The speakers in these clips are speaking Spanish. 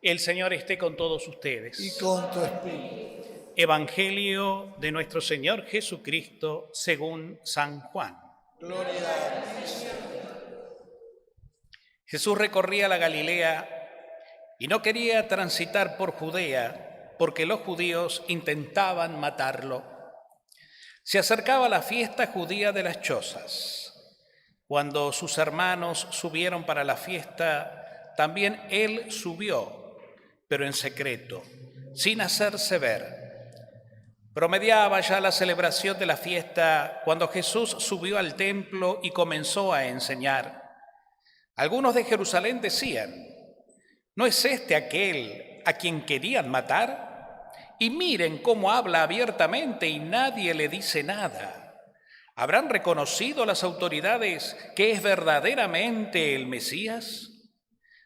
El Señor esté con todos ustedes. Y con tu espíritu. Evangelio de nuestro Señor Jesucristo según San Juan. Gloria a ti, Señor. Jesús recorría la Galilea y no quería transitar por Judea porque los judíos intentaban matarlo. Se acercaba la fiesta judía de las Chozas. Cuando sus hermanos subieron para la fiesta, también él subió, pero en secreto, sin hacerse ver. Promediaba ya la celebración de la fiesta cuando Jesús subió al templo y comenzó a enseñar. Algunos de Jerusalén decían: ¿no es este aquel a quien querían matar? Y miren cómo habla abiertamente y nadie le dice nada. ¿Habrán reconocido las autoridades que es verdaderamente el Mesías?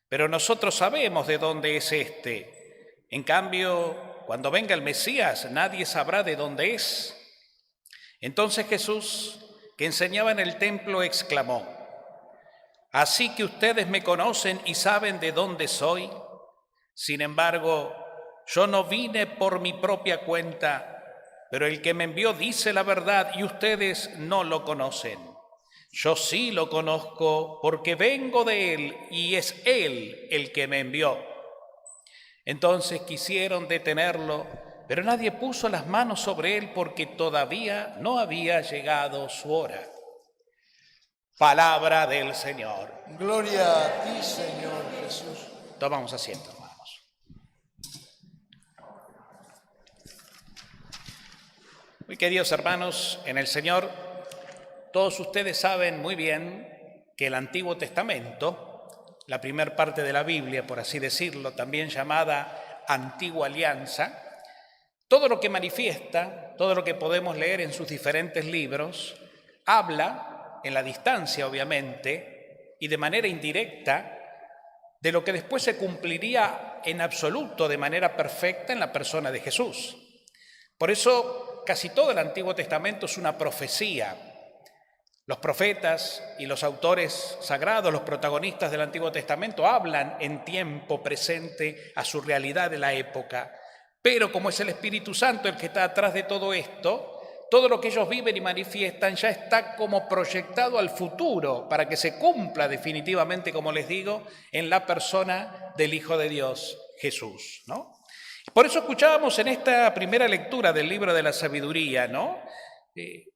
Pero nosotros sabemos de dónde es este. En cambio, cuando venga el Mesías, nadie sabrá de dónde es. Entonces Jesús, que enseñaba en el templo, exclamó: «Así que ustedes me conocen y saben de dónde soy. Sin embargo, yo no vine por mi propia cuenta, pero el que me envió dice la verdad y ustedes no lo conocen. Yo sí lo conozco porque vengo de él y es él el que me envió». Entonces quisieron detenerlo, pero nadie puso las manos sobre él porque todavía no había llegado su hora. Palabra del Señor. Gloria a ti, Señor Jesús. Tomamos asiento, hermanos. Muy queridos hermanos, en el Señor, todos ustedes saben muy bien que el Antiguo Testamento, la primera parte de la Biblia, por así decirlo, también llamada Antigua Alianza, todo lo que manifiesta, todo lo que podemos leer en sus diferentes libros, habla, en la distancia obviamente, y de manera indirecta, de lo que después se cumpliría en absoluto, de manera perfecta, en la persona de Jesús. Por eso, casi todo el Antiguo Testamento es una profecía. Los profetas y los autores sagrados, los protagonistas del Antiguo Testamento, hablan en tiempo presente a su realidad de la época. Pero como es el Espíritu Santo el que está atrás de todo esto, todo lo que ellos viven y manifiestan ya está como proyectado al futuro para que se cumpla definitivamente, como les digo, en la persona del Hijo de Dios, Jesús, ¿no? Por eso escuchábamos en esta primera lectura del libro de la sabiduría, ¿no?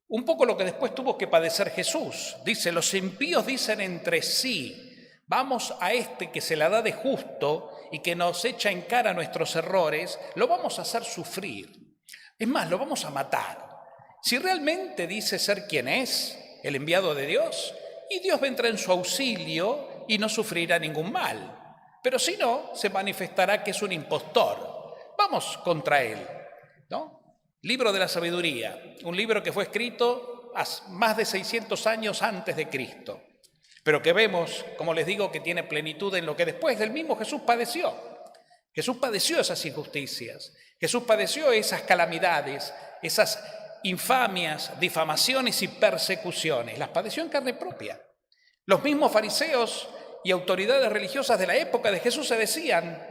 Un poco lo que después tuvo que padecer Jesús. Dice: los impíos dicen entre sí, vamos a este que se la da de justo y que nos echa en cara nuestros errores, lo vamos a hacer sufrir. Es más, lo vamos a matar. Si realmente dice ser quien es, el enviado de Dios, y Dios vendrá en su auxilio y no sufrirá ningún mal. Pero si no, se manifestará que es un impostor. Vamos contra él, ¿no? Libro de la sabiduría, un libro que fue escrito más de 600 años antes de Cristo, pero que vemos, como les digo, que tiene plenitud en lo que después del mismo Jesús padeció. Jesús padeció esas injusticias, Jesús padeció esas calamidades, esas infamias, difamaciones y persecuciones, las padeció en carne propia. Los mismos fariseos y autoridades religiosas de la época de Jesús se decían: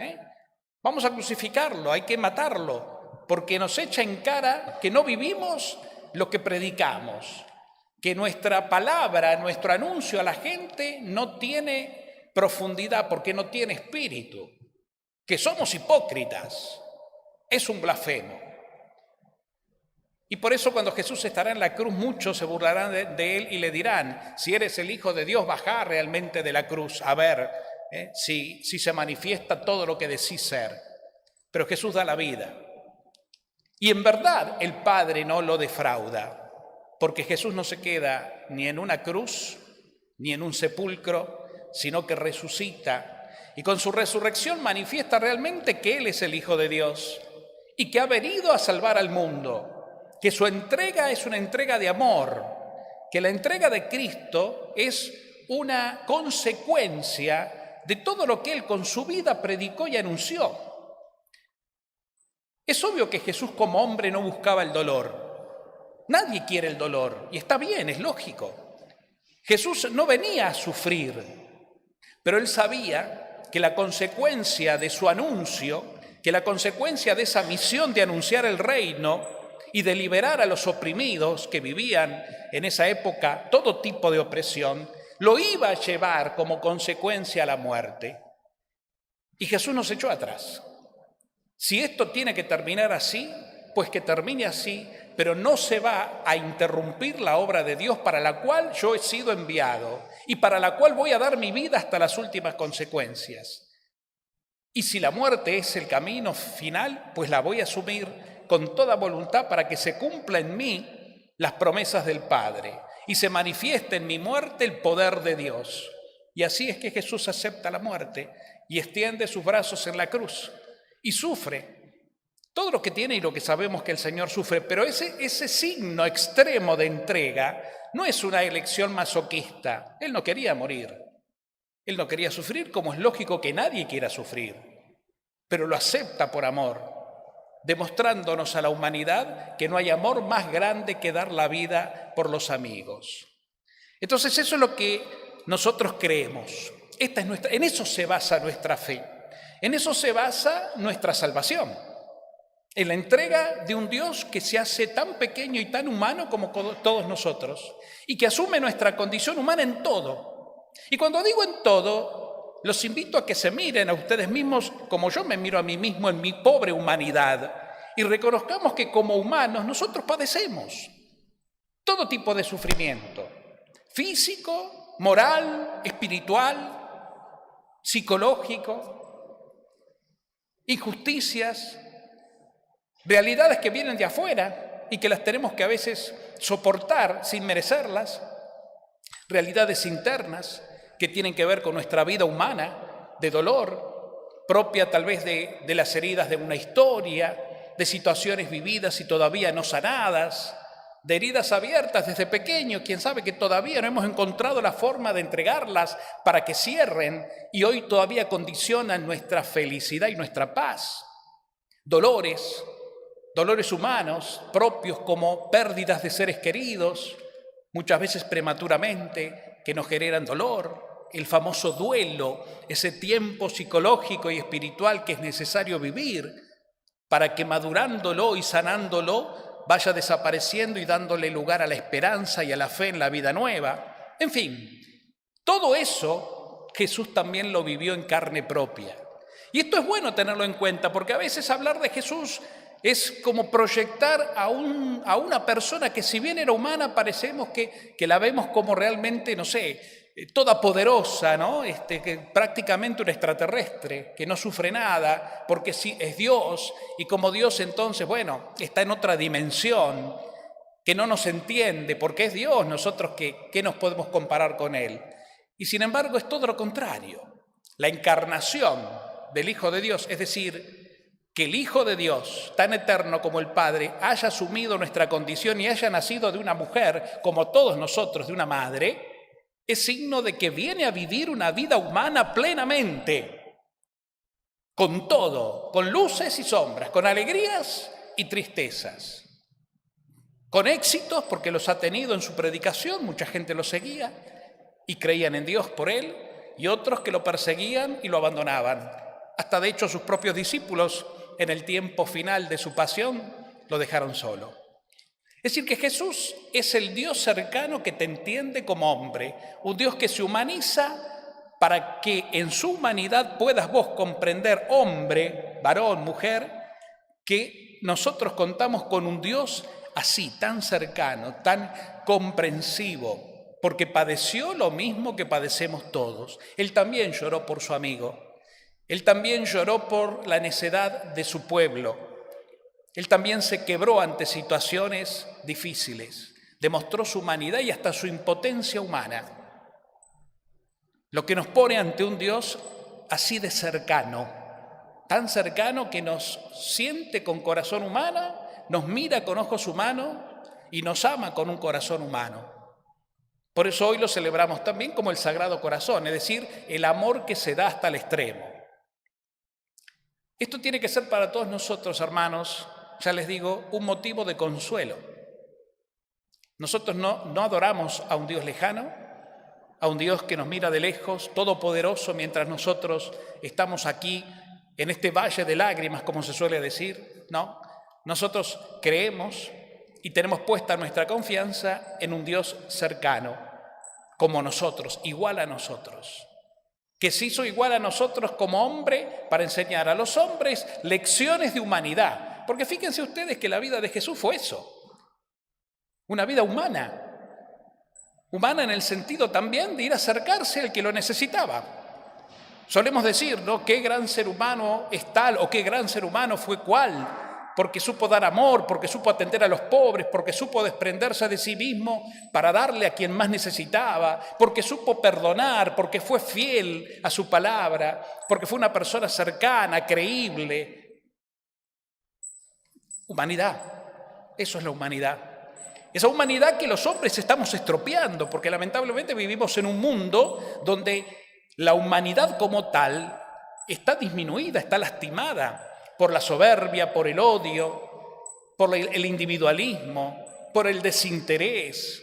vamos a crucificarlo, hay que matarlo, porque nos echa en cara que no vivimos lo que predicamos, que nuestra palabra, nuestro anuncio a la gente no tiene profundidad porque no tiene espíritu, que somos hipócritas, es un blasfemo. Y por eso cuando Jesús estará en la cruz, muchos se burlarán de él y le dirán: si eres el Hijo de Dios, bajá realmente de la cruz, a ver si se manifiesta todo lo que decís ser. Pero Jesús da la vida. Y en verdad el Padre no lo defrauda, porque Jesús no se queda ni en una cruz, ni en un sepulcro, sino que resucita. Y con su resurrección manifiesta realmente que Él es el Hijo de Dios y que ha venido a salvar al mundo, que su entrega es una entrega de amor, que la entrega de Cristo es una consecuencia de todo lo que Él con su vida predicó y anunció. Es obvio que Jesús como hombre no buscaba el dolor. Nadie quiere el dolor, y está bien, es lógico. Jesús no venía a sufrir, pero Él sabía que la consecuencia de su anuncio, que la consecuencia de esa misión de anunciar el reino y de liberar a los oprimidos que vivían en esa época todo tipo de opresión, lo iba a llevar como consecuencia a la muerte. Y Jesús nos echó atrás. Si esto tiene que terminar así, pues que termine así, pero no se va a interrumpir la obra de Dios para la cual yo he sido enviado y para la cual voy a dar mi vida hasta las últimas consecuencias. Y si la muerte es el camino final, pues la voy a asumir con toda voluntad para que se cumpla en mí las promesas del Padre y se manifieste en mi muerte el poder de Dios. Y así es que Jesús acepta la muerte y extiende sus brazos en la cruz y sufre todo lo que tiene y lo que sabemos que el Señor sufre, pero ese signo extremo de entrega no es una elección masoquista. Él no quería morir, él no quería sufrir, como es lógico que nadie quiera sufrir, pero lo acepta por amor, demostrándonos a la humanidad que no hay amor más grande que dar la vida por los amigos. Entonces eso es lo que nosotros creemos. En eso se basa nuestra fe, en eso se basa nuestra salvación. En la entrega de un Dios que se hace tan pequeño y tan humano como todos nosotros y que asume nuestra condición humana en todo. Y cuando digo en todo, los invito a que se miren a ustedes mismos como yo me miro a mí mismo en mi pobre humanidad y reconozcamos que como humanos nosotros padecemos todo tipo de sufrimiento, físico, moral, espiritual, psicológico, injusticias, realidades que vienen de afuera y que las tenemos que a veces soportar sin merecerlas, realidades internas que tienen que ver con nuestra vida humana, de dolor, propia tal vez de las heridas de una historia, de situaciones vividas y todavía no sanadas, de heridas abiertas desde pequeño, quién sabe que todavía no hemos encontrado la forma de entregarlas para que cierren y hoy todavía condicionan nuestra felicidad y nuestra paz. Dolores humanos propios como pérdidas de seres queridos, muchas veces prematuramente, que nos generan dolor, el famoso duelo, ese tiempo psicológico y espiritual que es necesario vivir para que madurándolo y sanándolo vaya desapareciendo y dándole lugar a la esperanza y a la fe en la vida nueva. En fin, todo eso Jesús también lo vivió en carne propia. Y esto es bueno tenerlo en cuenta porque a veces hablar de Jesús es como proyectar a una persona que si bien era humana, parecemos que la vemos como realmente, no sé, todopoderosa, ¿no? Que prácticamente un extraterrestre, que no sufre nada, porque sí es Dios, y como Dios entonces, bueno, está en otra dimensión, que no nos entiende, porque es Dios, nosotros ¿qué nos podemos comparar con Él? Y sin embargo es todo lo contrario. La encarnación del Hijo de Dios, es decir, que el Hijo de Dios, tan eterno como el Padre, haya asumido nuestra condición y haya nacido de una mujer, como todos nosotros, de una madre, es signo de que viene a vivir una vida humana plenamente, con todo, con luces y sombras, con alegrías y tristezas, con éxitos porque los ha tenido en su predicación, mucha gente lo seguía y creían en Dios por él, y otros que lo perseguían y lo abandonaban. Hasta de hecho sus propios discípulos en el tiempo final de su pasión lo dejaron solo. Es decir, que Jesús es el Dios cercano que te entiende como hombre, un Dios que se humaniza para que en su humanidad puedas vos comprender, hombre, varón, mujer, que nosotros contamos con un Dios así, tan cercano, tan comprensivo, porque padeció lo mismo que padecemos todos. Él también lloró por su amigo. Él también lloró por la necedad de su pueblo. Él también se quebró ante situaciones difíciles. Demostró su humanidad y hasta su impotencia humana. Lo que nos pone ante un Dios así de cercano, tan cercano que nos siente con corazón humano, nos mira con ojos humanos y nos ama con un corazón humano. Por eso hoy lo celebramos también como el Sagrado Corazón, es decir, el amor que se da hasta el extremo. Esto tiene que ser para todos nosotros, hermanos, ya les digo, un motivo de consuelo. Nosotros no adoramos a un Dios lejano, a un Dios que nos mira de lejos, todopoderoso, mientras nosotros estamos aquí en este valle de lágrimas, como se suele decir, ¿no? Nosotros creemos y tenemos puesta nuestra confianza en un Dios cercano, como nosotros, igual a nosotros, que se hizo igual a nosotros como hombre para enseñar a los hombres lecciones de humanidad. Porque fíjense ustedes que la vida de Jesús fue eso, una vida humana. Humana en el sentido también de ir a acercarse al que lo necesitaba. Solemos decir, ¿no?, qué gran ser humano es tal o qué gran ser humano fue cual, porque supo dar amor, porque supo atender a los pobres, porque supo desprenderse de sí mismo para darle a quien más necesitaba, porque supo perdonar, porque fue fiel a su palabra, porque fue una persona cercana, creíble. Humanidad, eso es la humanidad. Esa humanidad que los hombres estamos estropeando, porque lamentablemente vivimos en un mundo donde la humanidad como tal está disminuida, está lastimada por la soberbia, por el odio, por el individualismo, por el desinterés,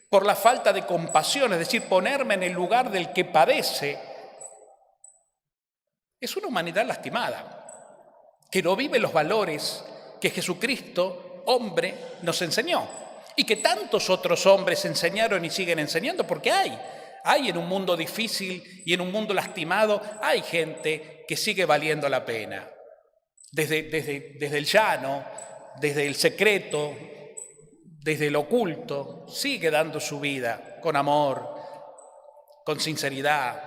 por la falta de compasión, es decir, ponerme en el lugar del que padece. Es una humanidad lastimada, que no vive los valores que Jesucristo, hombre, nos enseñó. Y que tantos otros hombres enseñaron y siguen enseñando, porque hay en un mundo difícil y en un mundo lastimado, hay gente que sigue valiendo la pena. Desde el llano, desde el secreto, desde el oculto, sigue dando su vida con amor, con sinceridad,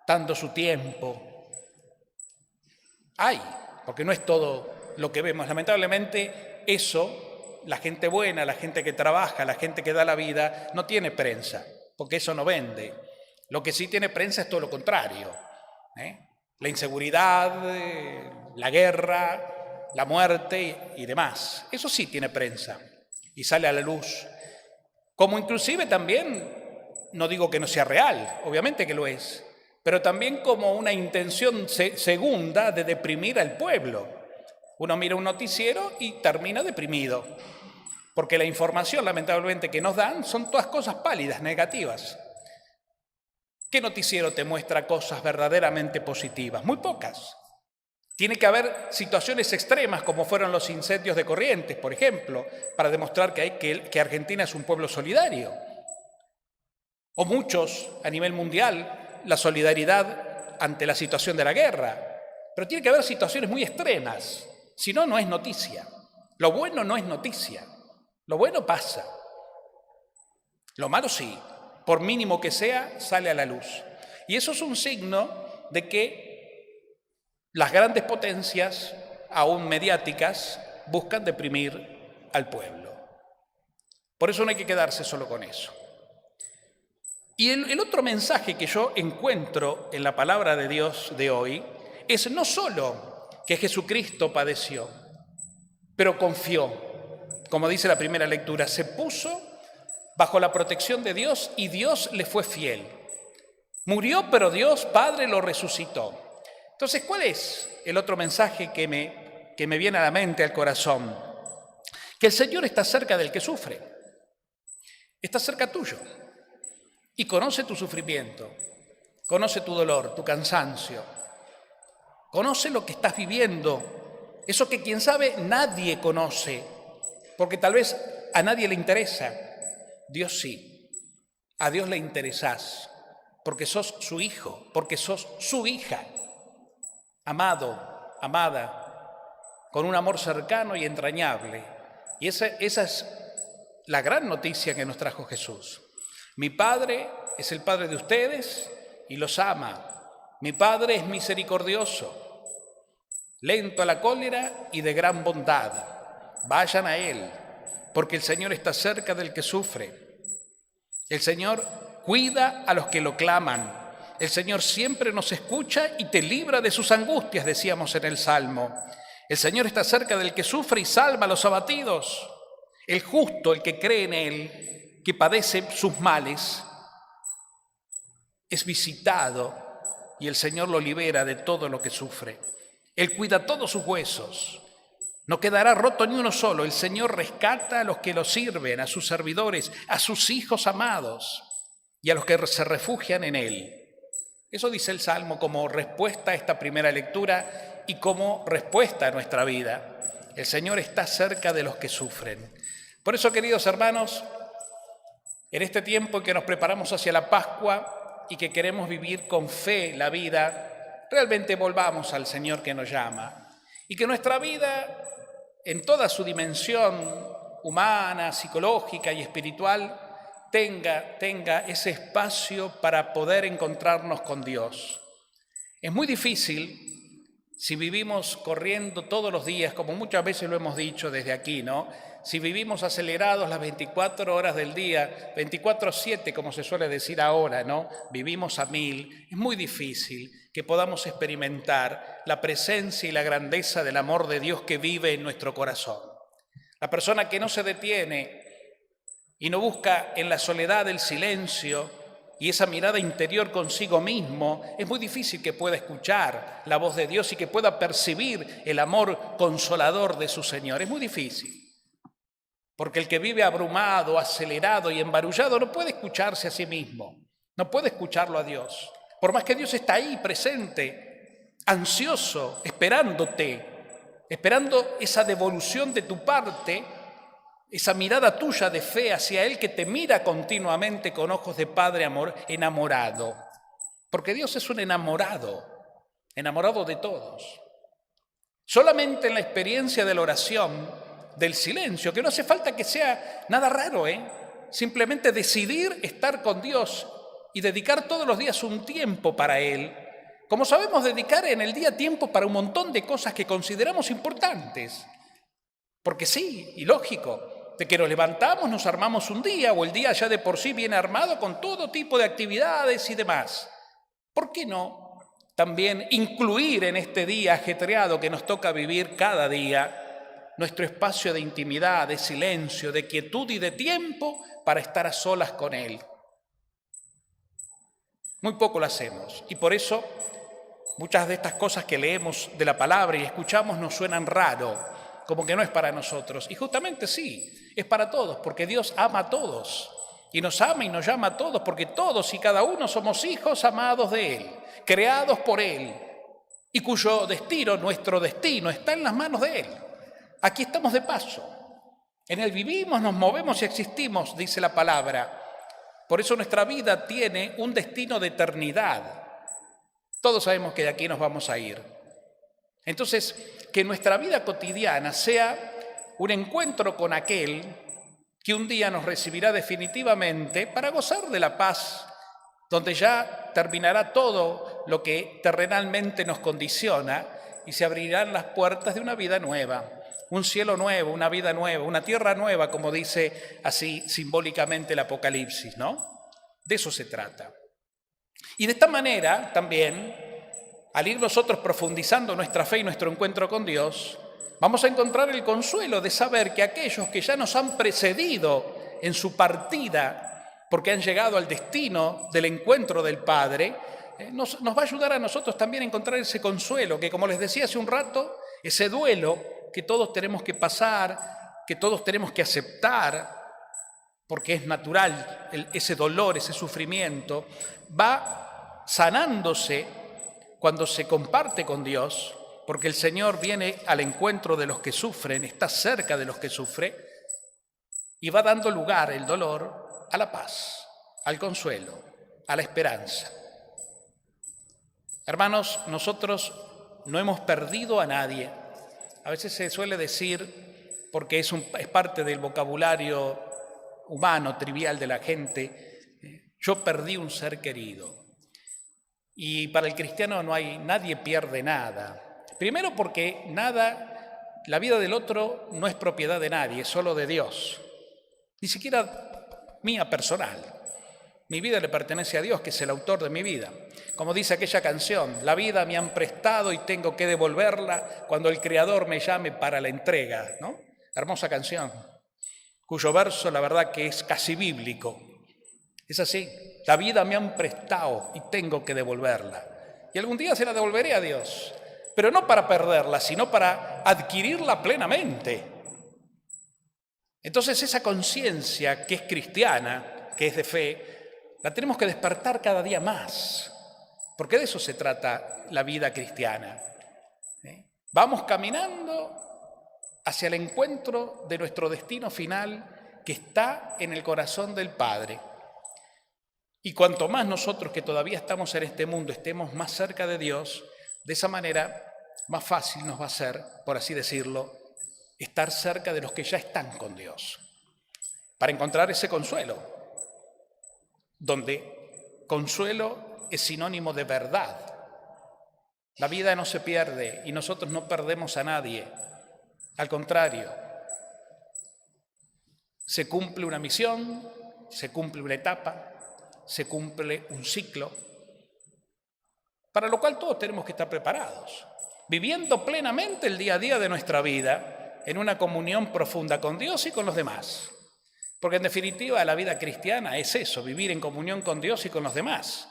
dando su tiempo. Hay, porque no es todo lo que vemos. Lamentablemente, eso, la gente buena, la gente que trabaja, la gente que da la vida, no tiene prensa, porque eso no vende. Lo que sí tiene prensa es todo lo contrario, la inseguridad, la guerra, la muerte y demás. Eso sí tiene prensa y sale a la luz. Como inclusive también, no digo que no sea real, obviamente que lo es, pero también como una intención segunda de deprimir al pueblo. Uno mira un noticiero y termina deprimido, porque la información, lamentablemente, que nos dan son todas cosas pálidas, negativas. ¿Qué noticiero te muestra cosas verdaderamente positivas? Muy pocas. Tiene que haber situaciones extremas, como fueron los incendios de Corrientes, por ejemplo, para demostrar que Argentina es un pueblo solidario. O muchos, a nivel mundial, la solidaridad ante la situación de la guerra. Pero tiene que haber situaciones muy extremas. Si no, no es noticia. Lo bueno no es noticia. Lo bueno pasa. Lo malo sí, por mínimo que sea, sale a la luz. Y eso es un signo de que las grandes potencias, aún mediáticas, buscan deprimir al pueblo. Por eso no hay que quedarse solo con eso. Y el otro mensaje que yo encuentro en la palabra de Dios de hoy es no solo que Jesucristo padeció, pero confió. Como dice la primera lectura, se puso bajo la protección de Dios y Dios le fue fiel. Murió, pero Dios Padre lo resucitó. Entonces, ¿cuál es el otro mensaje que me viene a la mente, al corazón? Que el Señor está cerca del que sufre. Está cerca tuyo. Y conoce tu sufrimiento, conoce tu dolor, tu cansancio. Conoce lo que estás viviendo, eso que quién sabe nadie conoce, porque tal vez a nadie le interesa. Dios sí, a Dios le interesás, porque sos su hijo, porque sos su hija, amado, amada, con un amor cercano y entrañable. Y esa es la gran noticia que nos trajo Jesús. Mi Padre es el Padre de ustedes y los ama. Mi Padre es misericordioso, lento a la cólera y de gran bondad. Vayan a Él, porque el Señor está cerca del que sufre. El Señor cuida a los que lo claman. El Señor siempre nos escucha y te libra de sus angustias, decíamos en el Salmo. El Señor está cerca del que sufre y salva a los abatidos. El justo, el que cree en Él, que padece sus males, es visitado y el Señor lo libera de todo lo que sufre. Él cuida todos sus huesos. No quedará roto ni uno solo. El Señor rescata a los que lo sirven, a sus servidores, a sus hijos amados. y a los que se refugian en Él. Eso dice el Salmo como respuesta a esta primera lectura y como respuesta a nuestra vida. El Señor está cerca de los que sufren. Por eso, queridos hermanos, en este tiempo en que nos preparamos hacia la Pascua y que queremos vivir con fe la vida, realmente volvamos al Señor que nos llama. Y que nuestra vida, en toda su dimensión humana, psicológica y espiritual, tenga ese espacio para poder encontrarnos con Dios. Es muy difícil si vivimos corriendo todos los días, como muchas veces lo hemos dicho desde aquí, ¿no? Si vivimos acelerados las 24 horas del día, 24/7, como se suele decir ahora, ¿no? Vivimos a 1000. Es muy difícil que podamos experimentar la presencia y la grandeza del amor de Dios que vive en nuestro corazón. La persona que no se detiene y no busca en la soledad el silencio y esa mirada interior consigo mismo, es muy difícil que pueda escuchar la voz de Dios y que pueda percibir el amor consolador de su Señor. Es muy difícil, porque el que vive abrumado, acelerado y embarullado no puede escucharse a sí mismo, no puede escucharlo a Dios. Por más que Dios está ahí presente, ansioso, esperándote, esperando esa devolución de tu parte, esa mirada tuya de fe hacia Él que te mira continuamente con ojos de Padre enamorado. Porque Dios es un enamorado de todos. Solamente en la experiencia de la oración, del silencio, que no hace falta que sea nada raro, simplemente decidir estar con Dios y dedicar todos los días un tiempo para Él, como sabemos dedicar en el día tiempo para un montón de cosas que consideramos importantes. Porque sí, y lógico, de que nos levantamos, nos armamos un día, o el día ya de por sí viene armado con todo tipo de actividades y demás. ¿Por qué no también incluir en este día ajetreado que nos toca vivir cada día nuestro espacio de intimidad, de silencio, de quietud y de tiempo para estar a solas con Él? Muy poco lo hacemos, y por eso muchas de estas cosas que leemos de la palabra y escuchamos nos suenan raro, como que no es para nosotros. Y justamente sí, es para todos, porque Dios ama a todos, y nos ama y nos llama a todos, porque todos y cada uno somos hijos amados de Él, creados por Él, y cuyo destino, nuestro destino, está en las manos de Él. Aquí estamos de paso, en Él vivimos, nos movemos y existimos, dice la palabra. Por eso nuestra vida tiene un destino de eternidad. Todos sabemos que de aquí nos vamos a ir. Entonces, que nuestra vida cotidiana sea un encuentro con aquel que un día nos recibirá definitivamente para gozar de la paz, donde ya terminará todo lo que terrenalmente nos condiciona y se abrirán las puertas de una vida nueva, un cielo nuevo, una vida nueva, una tierra nueva, como dice así simbólicamente el Apocalipsis, ¿no? De eso se trata. Y de esta manera también, al ir nosotros profundizando nuestra fe y nuestro encuentro con Dios, vamos a encontrar el consuelo de saber que aquellos que ya nos han precedido en su partida, porque han llegado al destino del encuentro del Padre, nos va a ayudar a nosotros también a encontrar ese consuelo, que como les decía hace un rato, ese duelo que todos tenemos que pasar, que todos tenemos que aceptar, porque es natural ese dolor, ese sufrimiento, va sanándose cuando se comparte con Dios, porque el Señor viene al encuentro de los que sufren, está cerca de los que sufren, y va dando lugar el dolor a la paz, al consuelo, a la esperanza. Hermanos, nosotros no hemos perdido a nadie. A veces se suele decir, porque es parte del vocabulario humano, trivial de la gente, yo perdí un ser querido. Y para el cristiano nadie pierde nada. Primero porque la vida del otro no es propiedad de nadie, es solo de Dios. Ni siquiera mía personal. Mi vida le pertenece a Dios, que es el autor de mi vida. Como dice aquella canción, la vida me han prestado y tengo que devolverla cuando el Creador me llame para la entrega, ¿no? Hermosa canción, cuyo verso la verdad que es casi bíblico. Es así, la vida me han prestado y tengo que devolverla. Y algún día se la devolveré a Dios, pero no para perderla, sino para adquirirla plenamente. Entonces esa conciencia que es cristiana, que es de fe, La tenemos que despertar cada día más, porque de eso se trata la vida cristiana. Vamos caminando hacia el encuentro de nuestro destino final que está en el corazón del Padre. Y cuanto más nosotros que todavía estamos en este mundo estemos más cerca de Dios, de esa manera más fácil nos va a ser, por así decirlo, estar cerca de los que ya están con Dios, para encontrar ese consuelo, donde consuelo es sinónimo de verdad. La vida no se pierde y nosotros no perdemos a nadie. Al contrario, se cumple una misión, se cumple una etapa, se cumple un ciclo, para lo cual todos tenemos que estar preparados, viviendo plenamente el día a día de nuestra vida en una comunión profunda con Dios y con los demás. Porque en definitiva la vida cristiana es eso, vivir en comunión con Dios y con los demás,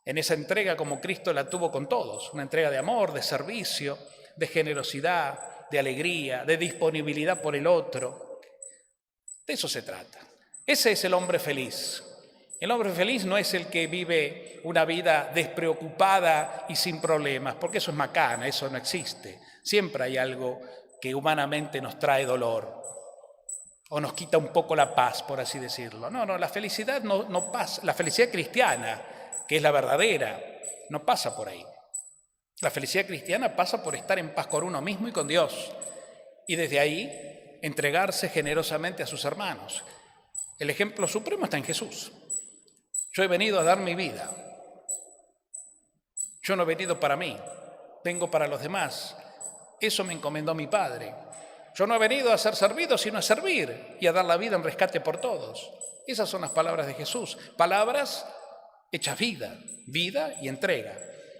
en esa entrega como Cristo la tuvo con todos, una entrega de amor, de servicio, de generosidad, de alegría, de disponibilidad por el otro. De eso se trata. Ese es el hombre feliz. El hombre feliz no es el que vive una vida despreocupada y sin problemas, porque eso es macana, eso no existe. Siempre hay algo que humanamente nos trae dolor o nos quita un poco la paz, por así decirlo. No, la felicidad no pasa, la felicidad cristiana, que es la verdadera, no pasa por ahí. La felicidad cristiana pasa por estar en paz con uno mismo y con Dios, y desde ahí entregarse generosamente a sus hermanos. El ejemplo supremo está en Jesús. Yo he venido a dar mi vida. Yo no he venido para mí, vengo para los demás. Eso me encomendó mi Padre. Yo no he venido a ser servido, sino a servir y a dar la vida en rescate por todos. Esas son las palabras de Jesús, palabras hechas vida, vida y entrega.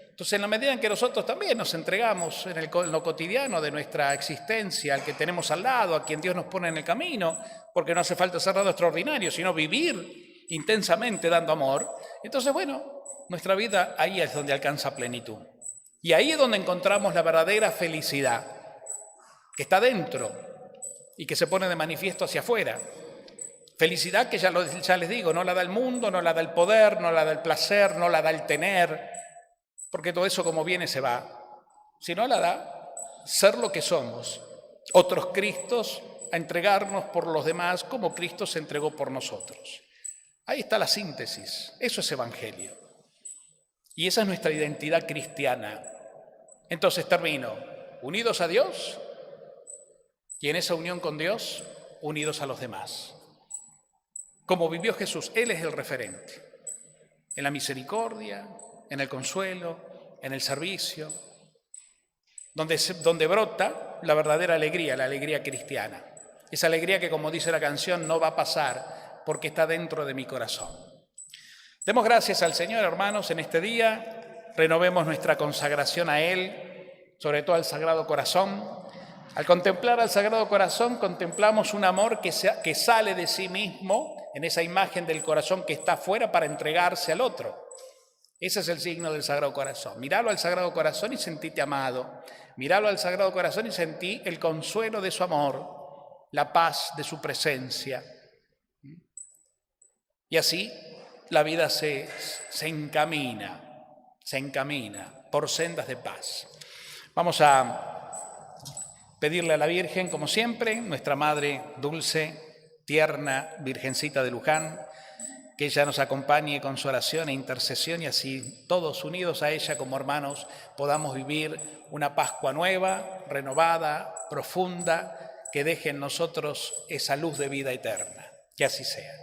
Entonces, en la medida en que nosotros también nos entregamos en lo cotidiano de nuestra existencia, al que tenemos al lado, a quien Dios nos pone en el camino, porque no hace falta ser nada extraordinario, sino vivir intensamente dando amor, entonces, nuestra vida ahí es donde alcanza plenitud. Y ahí es donde encontramos la verdadera felicidad, que está dentro y que se pone de manifiesto hacia afuera. Felicidad que ya les digo, no la da el mundo, no la da el poder, no la da el placer, no la da el tener, porque todo eso como viene se va, sino la da ser lo que somos, otros Cristos, a entregarnos por los demás como Cristo se entregó por nosotros. Ahí está la síntesis, eso es evangelio. Y esa es nuestra identidad cristiana. Entonces termino, unidos a Dios y en esa unión con Dios, unidos a los demás. Como vivió Jesús, Él es el referente. En la misericordia, en el consuelo, en el servicio, donde brota la verdadera alegría, la alegría cristiana. Esa alegría que, como dice la canción, no va a pasar porque está dentro de mi corazón. Demos gracias al Señor, hermanos, en este día. Renovemos nuestra consagración a Él, sobre todo al Sagrado Corazón. Al contemplar al Sagrado Corazón, contemplamos un amor que sale de sí mismo, en esa imagen del corazón que está afuera para entregarse al otro. Ese es el signo del Sagrado Corazón. Míralo al Sagrado Corazón y sentíte amado. Míralo al Sagrado Corazón y sentí el consuelo de su amor, la paz de su presencia. Y así la vida se encamina por sendas de paz. Vamos a pedirle a la Virgen, como siempre, nuestra Madre dulce, tierna, Virgencita de Luján, que ella nos acompañe con su oración e intercesión y así todos unidos a ella como hermanos podamos vivir una Pascua nueva, renovada, profunda, que deje en nosotros esa luz de vida eterna. Que así sea.